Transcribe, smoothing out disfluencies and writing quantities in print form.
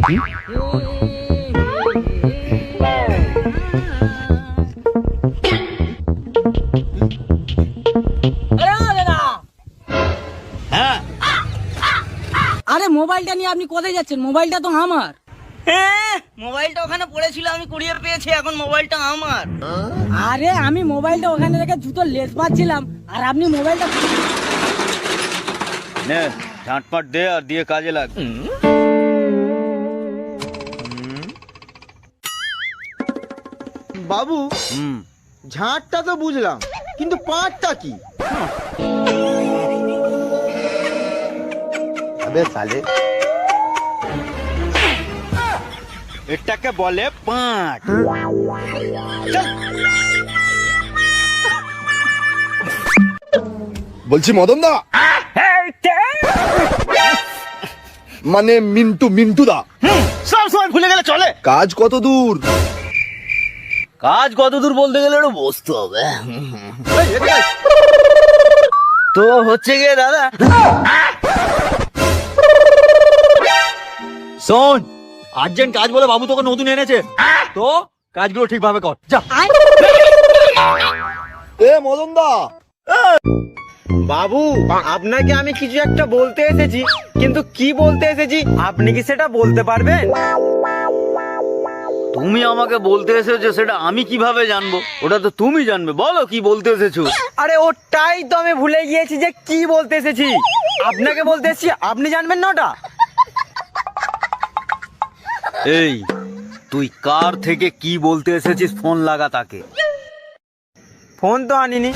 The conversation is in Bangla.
হ্যাঁ, আরে মোবাইলটা নিয়ে আপনি কোথায় যাচ্ছেন? মোবাইলটা তো আমার। মোবাইলটা ওখানে পড়েছিল, আমি কুড়িয়ে পেয়েছি, এখন মোবাইলটা আমার। আরে আমি মোবাইলটা ওখানে রেখে জুতোর লেস মারছিলাম, আর আপনি মোবাইলটা নে ঝাঁটপাট দে আর দিয়ে কাজে লাগ। বাবু, ঝাঁটটা তো বুঝলাম, কিন্তু পাঁটটা কি? আবে সালে, এটাকে বলে পাঁট। বলছি মদন দা, মানে মিন্টু দা, সব সময় ভুলে গেলে চলে। কাজ কত দূর? কাজ কত দূর বলতে গেলে একটু বসতে হবে। তো হচ্ছে গিয়ে দাদা, শোন, আর্জেন্ট কাজ বলে বাবু তোকে নতুন এনেছে, তো কাজগুলো ঠিকভাবে কর যা। এ মদন দা, বাবু আপনাকে আমি কিছু একটা বলতে এসেছি, কিন্তু কি বলতে এসেছি আপনি কি সেটা বলতে পারবেন? তুমি আমাকে বলতে এসেছো সেটা আমি কিভাবে জানবো? ওটা তো তুমি জানবে, বলো কি বলতে এসেছো। আরে ওটাই তো আমি ভুলে গিয়েছি যে কি বলতে এসেছি। আপনাকে বলতে এসেছি, আপনি জানবেন না ওটা? এই, তুই কার থেকে কি বলতে এসেছিস? ফোন লাগা তাকে। ফোন তো আনিনি।